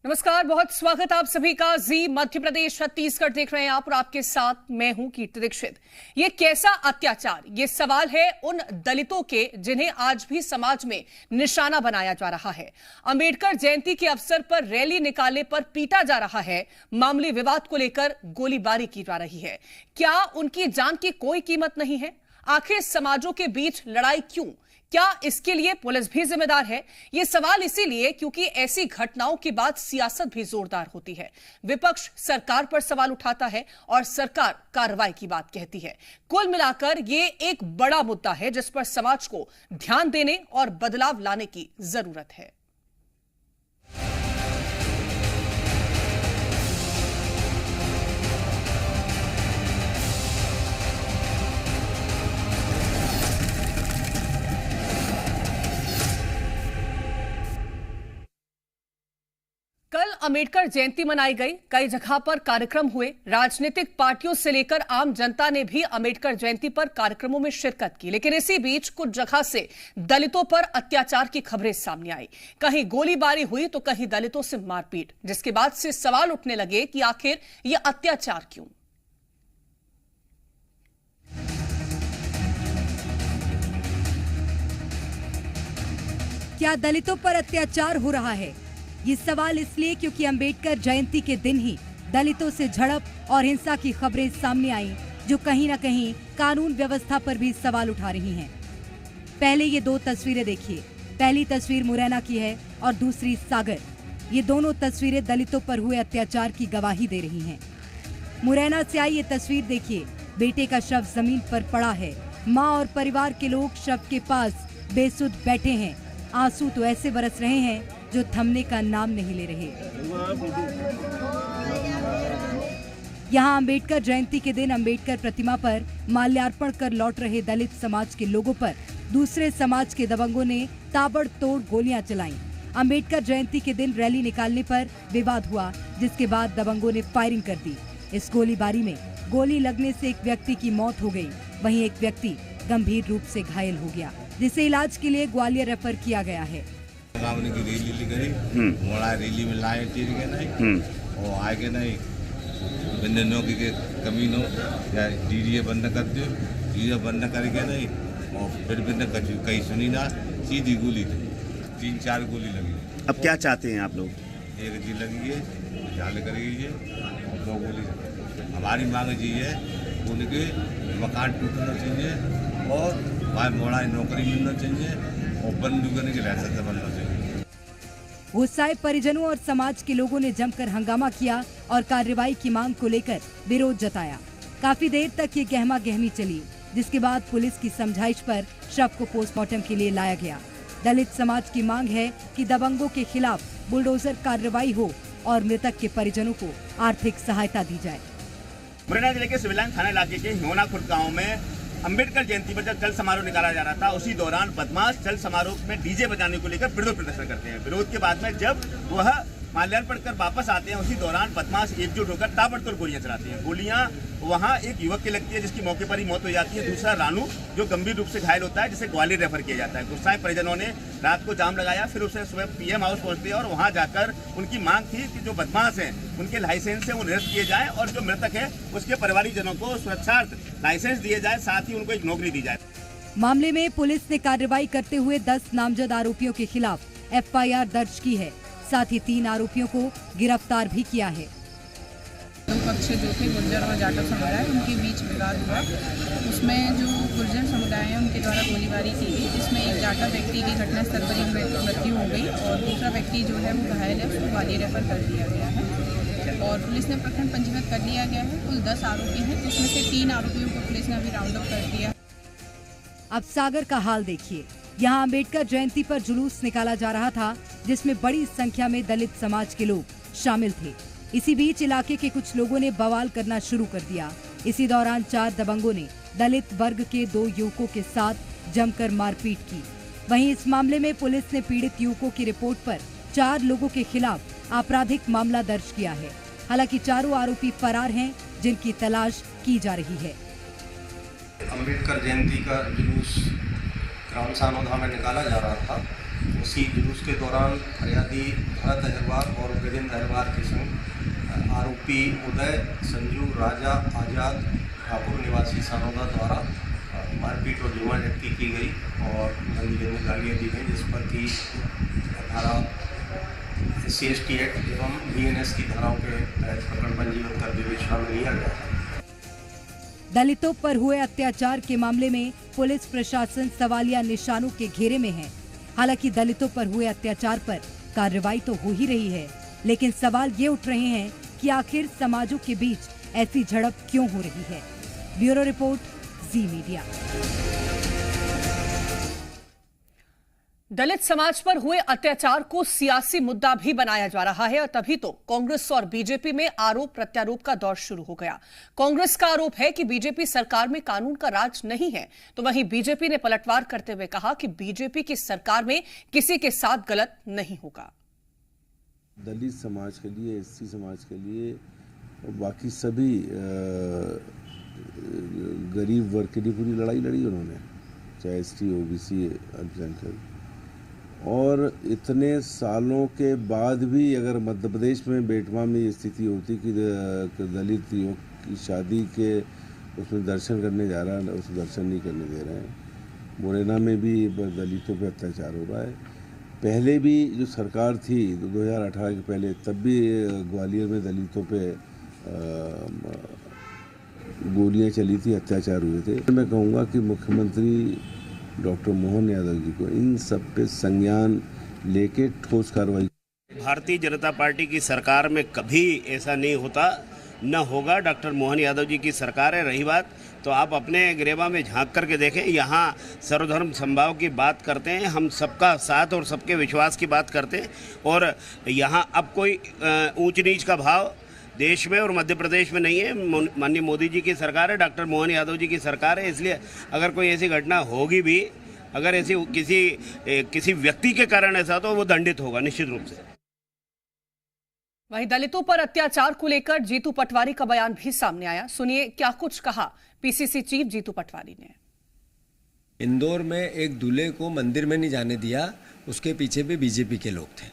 नमस्कार, बहुत स्वागत आप सभी का। जी मध्य प्रदेश छत्तीसगढ़ देख रहे हैं आप और आपके साथ मैं हूं कीर्ति दीक्षित। ये कैसा अत्याचार, ये सवाल है उन दलितों के जिन्हें आज भी समाज में निशाना बनाया जा रहा है। अंबेडकर जयंती के अवसर पर रैली निकालने पर पीटा जा रहा है। मामूली विवाद को लेकर गोलीबारी की जा रही है। क्या उनकी जान की कोई कीमत नहीं है? आखिर समाजों के बीच लड़ाई क्यों? क्या इसके लिए पुलिस भी जिम्मेदार है? ये सवाल इसीलिए क्योंकि ऐसी घटनाओं के बाद सियासत भी जोरदार होती है। विपक्ष सरकार पर सवाल उठाता है और सरकार कार्रवाई की बात कहती है। कुल मिलाकर ये एक बड़ा मुद्दा है जिस पर समाज को ध्यान देने और बदलाव लाने की जरूरत है। कल अंबेडकर जयंती मनाई गई। कई जगह पर कार्यक्रम हुए। राजनीतिक पार्टियों से लेकर आम जनता ने भी अंबेडकर जयंती पर कार्यक्रमों में शिरकत की। लेकिन इसी बीच कुछ जगह से दलितों पर अत्याचार की खबरें सामने आई। कहीं गोलीबारी हुई तो कहीं दलितों से मारपीट, जिसके बाद से सवाल उठने लगे कि आखिर यह अत्याचार क्यों। क्या दलितों पर अत्याचार हो रहा है? ये सवाल इसलिए क्योंकि अंबेडकर जयंती के दिन ही दलितों से झड़प और हिंसा की खबरें सामने आई, जो कहीं न कहीं कानून व्यवस्था पर भी सवाल उठा रही हैं। पहले ये दो तस्वीरें देखिए। पहली तस्वीर मुरैना की है और दूसरी सागर। ये दोनों तस्वीरें दलितों पर हुए अत्याचार की गवाही दे रही हैं। मुरैना से आई ये तस्वीर देखिए। बेटे का शव जमीन पर पड़ा है। माँ और परिवार के लोग शव के पास बेसुध बैठे हैं। आंसू तो ऐसे बरस रहे हैं जो थमने का नाम नहीं ले रहे। यहाँ अंबेडकर जयंती के दिन अंबेडकर प्रतिमा पर माल्यार्पण कर लौट रहे दलित समाज के लोगों पर दूसरे समाज के दबंगों ने ताबड़तोड़ गोलियां चलाईं। अंबेडकर जयंती के दिन रैली निकालने पर विवाद हुआ, जिसके बाद दबंगों ने फायरिंग कर दी। इस गोलीबारी में गोली लगने से एक व्यक्ति की मौत हो गई, वहीं एक व्यक्ति गंभीर रूप से घायल हो गया, जिसे इलाज के लिए ग्वालियर रेफर किया गया है। की रैली करी, मोड़ा रैली में लाए टीर के नहीं और आगे नहीं बिंदे नौकरी के कमी नो या डीडीए बंद कर दो, डीडीए बंद करके नहीं और फिर बिंदे कहीं सुनी ना, सीधी गोली थी, 3-4 गोली लगी। अब क्या चाहते हैं आप लोग? एक जी लगी है, जाल करेगी ये और 2 गोली। हमारी मांग जी है उनके मकान टूटना चाहिए और भाई मोड़ा नौकरी मिलना चाहिए और बंदूक के लाइसेंस बनना चाहिए। गुस्साए परिजनों और समाज के लोगों ने जमकर हंगामा किया और कार्रवाई की मांग को लेकर विरोध जताया। काफी देर तक ये गहमा गहमी चली, जिसके बाद पुलिस की समझाइश पर शव को पोस्टमार्टम के लिए लाया गया। दलित समाज की मांग है कि दबंगों के खिलाफ बुलडोजर कार्रवाई हो और मृतक के परिजनों को आर्थिक सहायता दी जाए। मुरैना जिले के सिविलाइन थाना इलाके के हिमोना खुर्द गाँव में अंबेडकर जयंती पर जब चल समारोह निकाला जा रहा था, उसी दौरान बदमाश चल समारोह में डीजे बजाने को लेकर विरोध प्रदर्शन करते हैं। विरोध के बाद में जब वह माल्यार्पण कर वापस आते हैं, उसी दौरान बदमाश एकजुट होकर ताबड़तोड़ गोलियां चलाते हैं। गोलियां वहां एक युवक की लगती है जिसकी मौके पर ही मौत हो जाती है। दूसरा रानू जो गंभीर रूप से घायल होता है, जिसे ग्वालियर रेफर किया जाता है। गुस्साए परिजनों ने रात को जाम लगाया, फिर उसे सुबह पीएम हाउस पहुंचते हैं और वहां जाकर उनकी मांग थी कि जो बदमाश हैं उनके लाइसेंस से वो निरस्त किए जाए और जो मृतक है उसके परिवारीजनों को सुरक्षार्थ लाइसेंस दिए जाए, साथ ही उनको एक नौकरी दी जाए। मामले में पुलिस ने कार्रवाई करते हुए 10 नामजद आरोपियों के खिलाफ एफआईआर दर्ज की है। साथ ही 3 आरोपियों को गिरफ्तार भी किया है। दो पक्ष जो थे गुर्जर और जाटव समुदाय, उनके बीच विवाद हुआ। उसमें जो गुर्जर समुदाय है उनके द्वारा गोलीबारी की गई, जिसमें एक जाटव व्यक्ति की घटनास्थल पर ही मृत्यु हो गई और दूसरा व्यक्ति जो है वो घायल है, उसको ग्वालियर रेफर कर दिया गया है और पुलिस ने प्रकरण पंजीबद्ध कर लिया गया है। कुल 10 आरोपी हैं, जिसमें से 3 आरोपियों को पुलिस ने अभी राउंड अप कर दिया। अब सागर का हाल देखिए। यहाँ अंबेडकर जयंती पर जुलूस निकाला जा रहा था, जिसमें बड़ी संख्या में दलित समाज के लोग शामिल थे। इसी बीच इलाके के कुछ लोगों ने बवाल करना शुरू कर दिया। इसी दौरान 4 दबंगों ने दलित वर्ग के 2 युवकों के साथ जमकर मारपीट की। वहीं इस मामले में पुलिस ने पीड़ित युवकों की रिपोर्ट पर 4 लोगों के खिलाफ आपराधिक मामला दर्ज किया है। हालांकि चारों आरोपी फरार हैं, जिनकी तलाश की जा रही है। अंबेडकर जयंती का जुलूस ग्राम सानोदा में निकाला जा रहा था। उसी जुलूस के दौरान फरियादी भरत अहिरवार और गजेंद्र अहिरवार के संग आरोपी उदय संजू राजा आज़ाद ठाकुर निवासी सानोदा द्वारा मारपीट और जुर्माना जब्ती की गई और गंदी गालियाँ दी गई, जिस पर की धारा SC/ST एक्ट एवं BNS की धाराओं के तहत प्रकरण पंजीबद्ध कर विवेचना में लिया गया है। दलितों पर हुए अत्याचार के मामले में पुलिस प्रशासन सवालिया निशानों के घेरे में है। हालांकि दलितों पर हुए अत्याचार पर कार्रवाई तो हो ही रही है, लेकिन सवाल ये उठ रहे हैं कि आखिर समाजों के बीच ऐसी झड़प क्यों हो रही है। ब्यूरो रिपोर्ट, जी मीडिया। दलित समाज पर हुए अत्याचार को सियासी मुद्दा भी बनाया जा रहा है और तभी तो कांग्रेस और बीजेपी में आरोप प्रत्यारोप का दौर शुरू हो गया। कांग्रेस का आरोप है कि बीजेपी सरकार में कानून का राज नहीं है, तो वहीं बीजेपी ने पलटवार करते हुए कहा कि बीजेपी की सरकार में किसी के साथ गलत नहीं होगा। दलित समाज के लिए, SC समाज के लिए और बाकी सभी गरीब वर्ग के लिए पूरी लड़ाई लड़ी उन्होंने, चाहे ST OBC अल्पसंख्यक। और इतने सालों के बाद भी अगर मध्य प्रदेश में बेटवा में ये स्थिति होती कि दलित युवक की शादी के उसमें दर्शन करने जा रहा है, उसे दर्शन नहीं करने दे रहे हैं। मुरैना में भी दलितों पे अत्याचार हो रहा है। पहले भी जो सरकार थी 2018 के पहले, तब भी ग्वालियर में दलितों पे गोलियां चली थी, अत्याचार हुए थे। मैं कहूँगा कि मुख्यमंत्री डॉक्टर मोहन यादव जी को इन सब पे संज्ञान लेके ठोस कार्रवाई। भारतीय जनता पार्टी की सरकार में कभी ऐसा नहीं होता, न होगा। डॉक्टर मोहन यादव जी की सरकार है। रही बात तो आप अपने गिरेबा में झांक करके देखें, यहाँ सर्वधर्म समभाव की बात करते हैं, हम सबका साथ और सबके विश्वास की बात करते हैं। और यहाँ अब कोई ऊंच नीच का भाव देश में और मध्य प्रदेश में नहीं है। माननीय मोदी जी की सरकार है, डॉक्टर मोहन यादव जी की सरकार है। इसलिए अगर कोई ऐसी घटना होगी भी, अगर ऐसी किसी व्यक्ति के कारण ऐसा, तो वो दंडित होगा निश्चित रूप से। वहीं दलितों पर अत्याचार को लेकर जीतू पटवारी का बयान भी सामने आया। सुनिए क्या कुछ कहा PCC चीफ जीतू पटवारी ने। इंदौर में एक दूल्हे को मंदिर में नहीं जाने दिया, उसके पीछे भी बीजेपी के लोग थे।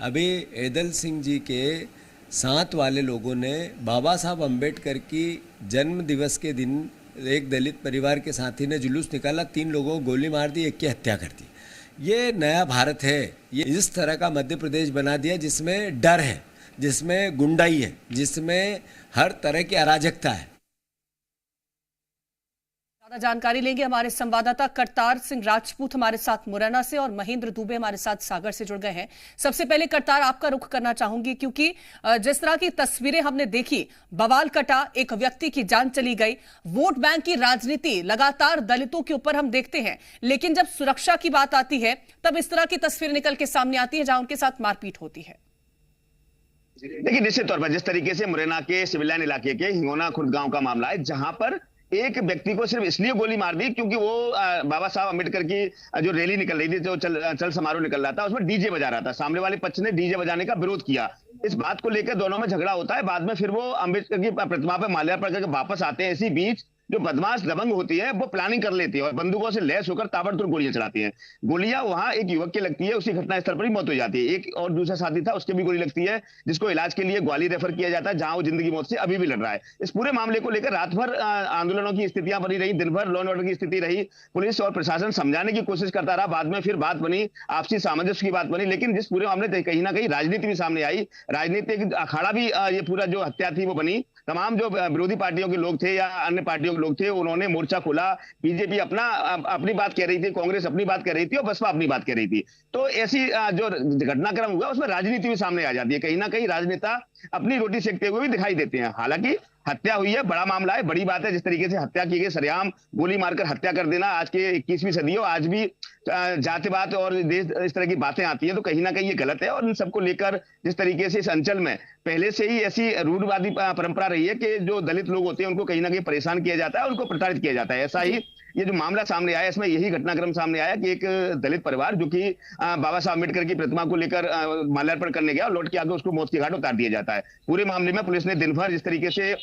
अभी ऐदल सिंह जी के साथ वाले लोगों ने बाबा साहब अम्बेडकर की जन्म दिवस के दिन एक दलित परिवार के साथी ने जुलूस निकाला, 3 लोगों को गोली मार दी, एक की हत्या कर दी। ये नया भारत है। ये इस तरह का मध्य प्रदेश बना दिया जिसमें डर है, जिसमें गुंडाई है, जिसमें हर तरह की अराजकता है। ज्यादा जानकारी लेंगे हमारे संवाददाता करतार सिंह राजपूत हमारे साथ मुरैना से और महेंद्र दुबे हमारे साथ सागर से जुड़ गए हैं। सबसे पहले करतार आपका रुख करना चाहूंगी, क्योंकि जिस तरह की तस्वीरें हमने देखी, बवाल कटा, एक व्यक्ति की जान चली गई, वोट बैंक की राजनीति लगातार दलितों के ऊपर हम देखते हैं, लेकिन जब सुरक्षा की बात आती है तब इस तरह की तस्वीर निकल के सामने आती है जहां उनके साथ मारपीट होती है। देखिए, निश्चित तौर पर जिस तरीके से मुरैना के सिविल लाइन इलाके के हिंगोना खुर्द गांव का मामला है, जहां पर एक व्यक्ति को सिर्फ इसलिए गोली मार दी क्योंकि वो बाबा साहब अम्बेडकर की जो रैली निकल रही थी, जो चल समारोह निकल रहा था, उसमें डीजे बजा रहा था। सामने वाले पक्ष ने डीजे बजाने का विरोध किया। इस बात को लेकर दोनों में झगड़ा होता है। बाद में फिर वो अम्बेडकर की प्रतिमा पर माल्यार्पण करके वापस आते हैं। इसी बीच जो बदमाश दबंग होती है वो प्लानिंग कर लेती है और बंदूकों से लैस होकर ताबड़तोड़ गोलियां चलाती हैं। गोलियां वहां एक युवक की लगती है, उसी घटनास्थल पर ही मौत हो जाती है। एक और दूसरा साथी था, उसके भी गोली लगती है, जिसको इलाज के लिए ग्वालियर रेफर किया जाता है, जहां वो जिंदगी मौत से अभी भी लड़ रहा है। इस पूरे मामले को लेकर रात भर आंदोलनों की स्थितियां बनी रही, दिन भर लॉ एंड ऑर्डर की स्थिति रही। पुलिस और प्रशासन समझाने की कोशिश करता रहा। बाद में फिर बात बनी, आपसी सामंजस्य की बात बनी, लेकिन जिस पूरे मामले कहीं ना कहीं राजनीति भी सामने आई, राजनीतिक अखाड़ा भी ये पूरा जो हत्या थी वो बनी। तमाम जो विरोधी पार्टियों के लोग थे या अन्य पार्टियों के लोग थे, उन्होंने मोर्चा खोला। बीजेपी अपनी बात कह रही थी, कांग्रेस अपनी बात कह रही थी और बसपा अपनी बात कह रही थी। तो ऐसी जो घटनाक्रम हुआ उसमें राजनीति भी सामने आ जाती है। कहीं ना कहीं राजनेता अपनी रोटी सेकते हुए भी दिखाई देते हैं। हालांकि हत्या हुई है, बड़ा मामला है, बड़ी बात है। जिस तरीके से हत्या की गई, सरेआम गोली मारकर हत्या कर देना, आज के 21वीं सदी हो, आज भी जातिवाद और देश इस तरह की बातें आती हैं, तो कहीं ना कहीं ये गलत है। और इन सबको लेकर जिस तरीके से इस अंचल में पहले से ही ऐसी रूढ़वादी परंपरा रही है कि जो दलित लोग होते हैं उनको कहीं ना कहीं परेशान किया जाता है, उनको प्रताड़ित किया जाता है। ऐसा ही ये जो मामला सामने आया, इसमें यही घटनाक्रम सामने आया कि एक दलित परिवार जो कि बाबा साहब अम्बेडकर की प्रतिमा को लेकर माल्यार्पण करने गया और लौट के आकर उसको मौत के घाट उतार दिया जाता है। पूरे मामले में पुलिस ने दिन भर जिस तरीके से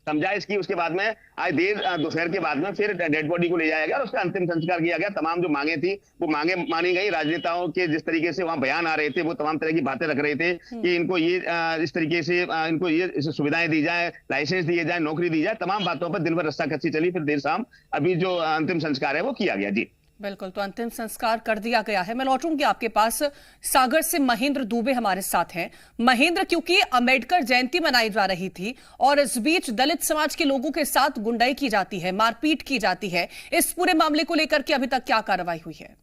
समझाइश की। उसके बाद में आज देर दोपहर के बाद में फिर डेड बॉडी को ले जाया गया और उसका अंतिम संस्कार किया गया। तमाम जो मांगे थी वो मांगे मानी गई। राजनेताओं के जिस तरीके से वहां बयान आ रहे थे, वो तमाम तरह की बातें रख रहे थे कि इनको ये इस तरीके से इनको ये सुविधाएं दी जाए, लाइसेंस दिए जाए, नौकरी दी जाए। तमाम बातों पर दिन भर रस्साकसी चली, फिर देर शाम अभी जो अंतिम संस्कार है वो किया गया। जी बिल्कुल, तो अंतिम संस्कार कर दिया गया है। मैं लौटूंगी आपके पास। सागर से महेंद्र दुबे हमारे साथ हैं। महेंद्र, क्योंकि अंबेडकर जयंती मनाई जा रही थी और इस बीच दलित समाज के लोगों के साथ गुंडाई की जाती है, मारपीट की जाती है, इस पूरे मामले को लेकर के अभी तक क्या कार्रवाई हुई है?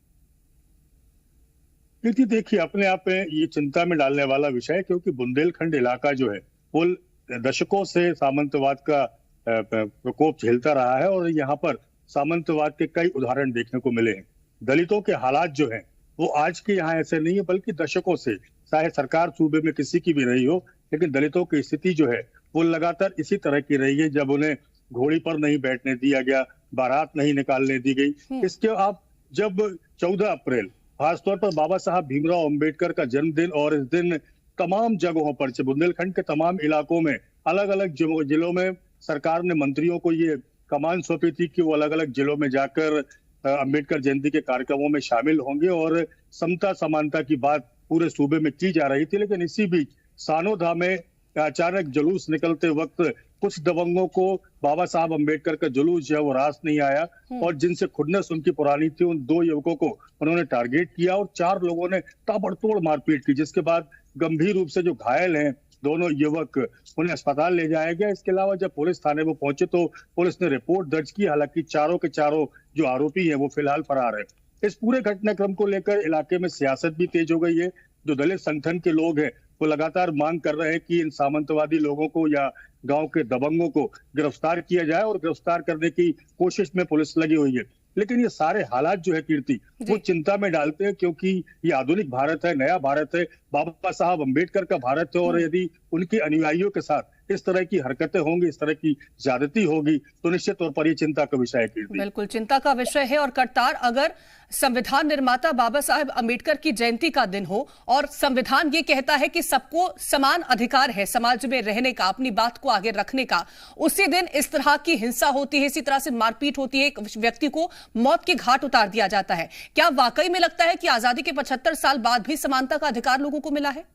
देखिए, अपने आप में ये चिंता में डालने वाला विषय है, क्योंकि बुंदेलखंड इलाका जो है वो दशकों से सामंतवाद का प्रकोप झेलता रहा है और यहाँ पर सामंतवाद के कई उदाहरण देखने को मिले हैं। दलितों के हालात जो हैं वो आज के यहाँ ऐसे नहीं है, बल्कि दशकों से, चाहे सरकार सूबे में किसी की भी रही हो, लेकिन दलितों की स्थिति जो है वो लगातार इसी तरह की रही है। जब उन्हें घोड़ी पर नहीं बैठने दिया गया, बारात नहीं निकालने दी गई। इसके आप जब 14 अप्रैल खासतौर पर बाबा साहब भीमराव अंबेडकर का जन्मदिन, और इस दिन तमाम जगहों पर, बुंदेलखंड के तमाम इलाकों में, अलग अलग जिलों में सरकार ने मंत्रियों को ये कमान सौंपी थी कि वो अलग अलग जिलों में जाकर अंबेडकर जयंती के कार्यक्रमों में शामिल होंगे और समता समानता की बात पूरे सूबे में की जा रही थी। लेकिन इसी बीच सानोधा में अचानक जुलूस निकलते वक्त कुछ दबंगों को बाबा साहब अंबेडकर का जुलूस जो है वो रास नहीं आया और जिनसे खुन्नस उनकी पुरानी थी, उन 2 युवकों को उन्होंने टारगेट किया और 4 लोगों ने ताबड़तोड़ मारपीट की, जिसके बाद गंभीर रूप से जो घायल हैं दोनों युवक, उन्हें अस्पताल ले जाया गया। इसके अलावा जब पुलिस थाने में पहुंचे तो पुलिस ने रिपोर्ट दर्ज की। हालांकि चारों के चारों जो आरोपी हैं वो फिलहाल फरार है। इस पूरे घटनाक्रम को लेकर इलाके में सियासत भी तेज हो गई है। जो दलित संगठन के लोग हैं वो लगातार मांग कर रहे हैं कि इन सामंतवादी लोगों को या गांव के दबंगों को गिरफ्तार किया जाए और गिरफ्तार करने की कोशिश में पुलिस लगी हुई है। लेकिन ये सारे हालात जो है कीर्ति, वो चिंता में डालते हैं, क्योंकि ये आधुनिक भारत है, नया भारत है, बाबा साहब अंबेडकर का भारत है। और यदि उनके अनुयायियों के साथ इस तरह की हरकतें होंगी, इस तरह की ज्यादती होगी, तो निश्चित तौर पर ये चिंता का विषय है कीर्ति। बिल्कुल चिंता का विषय है। और करतार, अगर संविधान निर्माता बाबा साहेब अंबेडकर की जयंती का दिन हो और संविधान ये कहता है कि सबको समान अधिकार है समाज में रहने का, अपनी बात को आगे रखने का, उसी दिन इस तरह की हिंसा होती है, इसी तरह से मारपीट होती है, एक व्यक्ति को मौत के घाट उतार दिया जाता है, क्या वाकई में लगता है कि आजादी के 75 साल बाद भी समानता का अधिकार लोगों को मिला है?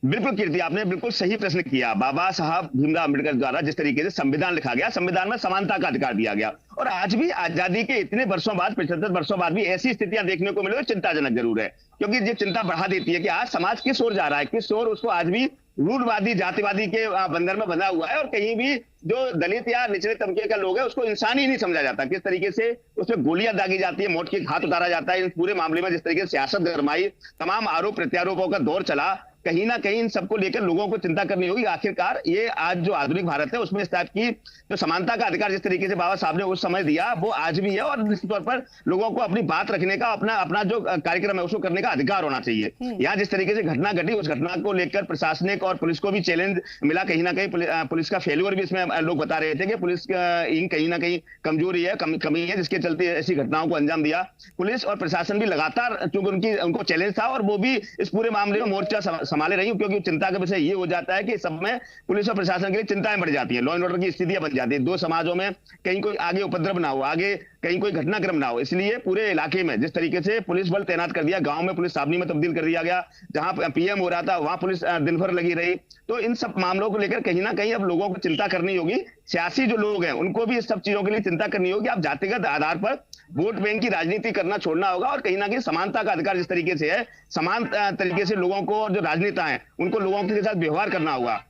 बिल्कुल कीर्ति, आपने बिल्कुल सही प्रश्न किया। बाबा साहब भीमराव अम्बेडकर द्वारा जिस तरीके से संविधान लिखा गया, संविधान में समानता का अधिकार दिया गया, और आज भी आजादी के इतने वर्षों बाद, 75 वर्षों बाद भी ऐसी स्थितियां देखने को मिले, चिंताजनक जरूर है। क्योंकि ये चिंता बढ़ा देती है कि आज समाज किस ओर जा रहा है, किस ओर उसको आज भी रूढ़वादी जातिवादी के बंधन में बंधा हुआ है, और कहीं भी जो दलित या निचले तबके का लोग है उसको इंसान ही नहीं समझा जाता। किस तरीके से उसमें गोलियां दागी जाती है, मौत के घाट उतारा जाता है। इस पूरे मामले में जिस तरीके से सियासत गरमाई, तमाम आरोप प्रत्यारोपों का दौर चला, कहीं ना कहीं इन सबको लेकर लोगों को चिंता करनी होगी। आखिरकार ये आज जो आधुनिक भारत है उसमें इस टाइप की जो समानता का अधिकार जिस तरीके से बाबा साहब ने उस समय दिया, वो आज भी है, और निश्चित तौर पर लोगों को अपनी बात रखने का, अपना जो कार्यक्रम है उसको करने का अधिकार होना चाहिए। यहाँ जिस तरीके से घटना घटी, उस घटना को लेकर प्रशासनिक और पुलिस को भी चैलेंज मिला। कहीं ना कहीं पुलिस का फेल्योर भी इसमें लोग बता रहे थे कि पुलिस कहीं ना कहीं कमजोरी है, कमी है, जिसके चलते ऐसी घटनाओं को अंजाम दिया। पुलिस और प्रशासन भी लगातार, चूंकि उनको चैलेंज था, और वो भी इस पूरे मामले में मोर्चा संभाले रही, क्योंकि चिंता का विषय ये हो जाता है कि सब में पुलिस और प्रशासन के लिए चिंताएं बढ़ जाती है, लॉ एंड ऑर्डर की स्थितियां बन जाती है, 2 समाजों में कहीं कोई आगे उपद्रव ना हो, आगे कहीं कोई घटनाक्रम ना हो। इसलिए पूरे इलाके में जिस तरीके से पुलिस बल तैनात कर दिया, गांव में पुलिस छावनी में तब्दील कर दिया गया, जहां पीएम हो रहा था वहां पुलिस दिन भर लगी रही। तो इन सब मामलों को लेकर कहीं ना कहीं अब लोगों को चिंता करनी होगी। सियासी जो लोग हैं उनको भी इस सब चीजों के लिए चिंता करनी होगी। अब जातिगत आधार पर वोट बैंक की राजनीति करना छोड़ना होगा, और कहीं ना कहीं समानता का अधिकार जिस तरीके से है, समान तरीके से लोगों को, जो राजनेता हैं उनको लोगों के साथ व्यवहार करना होगा।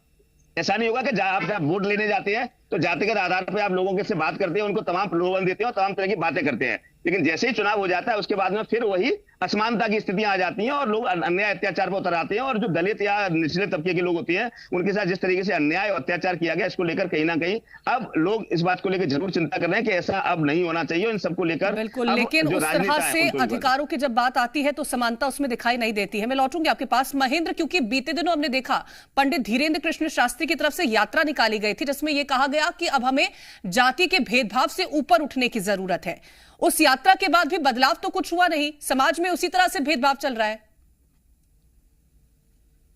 ऐसा नहीं होगा कि आप वोट लेने जाते हैं तो जातिगत आधार पर आप लोगों के से बात करते हैं, उनको तमाम प्रलोभन देते हैं और तमाम तरह की बातें करते हैं, लेकिन जैसे ही चुनाव हो जाता है उसके बाद में फिर वही असमानता की स्थितियां आ जाती हैं और लोग अन्याय अत्याचार पर उतर आते हैं। और जो दलित या निचले तबके के लोग होते हैं उनके साथ जिस तरीके से अन्याय और अत्याचार किया गया, इसको लेकर कहीं ना कहीं अब लोग इस बात को लेकर जरूर चिंता कर रहे हैं कि ऐसा अब नहीं होना चाहिए। इन सबको लेकर बिल्कुल, लेकिन उस तरह से अधिकारों की जब बात आती है तो समानता उसमें दिखाई नहीं देती है। मैं लौटूंगी आपके पास महेंद्र, क्योंकि बीते दिनों हमने देखा पंडित धीरेन्द्र कृष्ण शास्त्री की तरफ से यात्रा निकाली गई थी जिसमें यह कहा गया कि अब हमें जाति के भेदभाव से ऊपर उठने की जरूरत है। उस यात्रा के बाद भी बदलाव तो कुछ हुआ नहीं, समाज में उसी तरह से भेदभाव चल रहा है।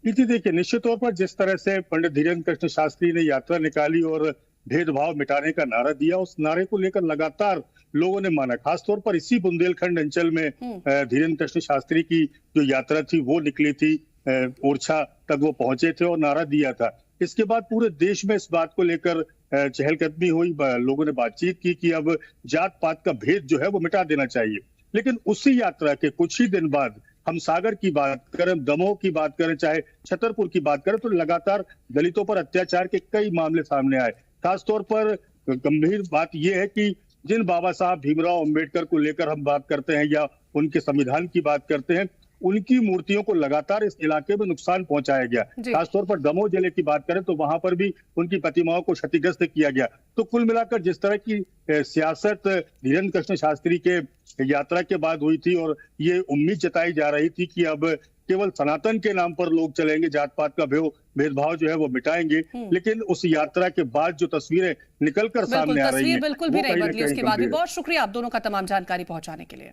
इति देखिए, निश्चित तौर पर जिस तरह से पंडित धीरेन्द्र कृष्ण शास्त्री ने यात्रा निकाली और भेदभाव मिटाने का नारा दिया, उस नारे को लेकर लगातार लोगों ने माना। खासतौर पर इसी बुंदेलखंड अंचल में धीरेन्द्र कृष्ण शास्त्री की जो यात्रा थी वो निकली थी, ओरछा तक वो पहुंचे थे और नारा दिया था। इसके बाद पूरे देश में इस बात को लेकर चहलकदमी हुई, लोगों ने बातचीत की कि अब जात पात का भेद जो है वो मिटा देना चाहिए। लेकिन उसी यात्रा के कुछ ही दिन बाद हम सागर की बात करें, दमोह की बात करें, चाहे छतरपुर की बात करें, तो लगातार दलितों पर अत्याचार के कई मामले सामने आए। खासतौर पर गंभीर बात यह है कि जिन बाबा साहब भीमराव अंबेडकर को लेकर हम बात करते हैं या उनके संविधान की बात करते हैं, उनकी मूर्तियों को लगातार इस इलाके में नुकसान पहुंचाया गया। खासतौर पर दमोह जिले की बात करें तो वहां पर भी उनकी प्रतिमाओं को क्षतिग्रस्त किया गया। तो कुल मिलाकर जिस तरह की सियासत धीरेन्द्र कृष्ण शास्त्री के यात्रा के बाद हुई थी और ये उम्मीद जताई जा रही थी कि अब केवल सनातन के नाम पर लोग चलेंगे, जात पात का भेदभाव जो है वो मिटाएंगे, लेकिन उस यात्रा के बाद जो तस्वीरें निकलकर सामने आ रही है, बिल्कुल भी नहीं बदली। उसके बाद भी बहुत शुक्रिया आप दोनों का तमाम जानकारी पहुंचाने के लिए।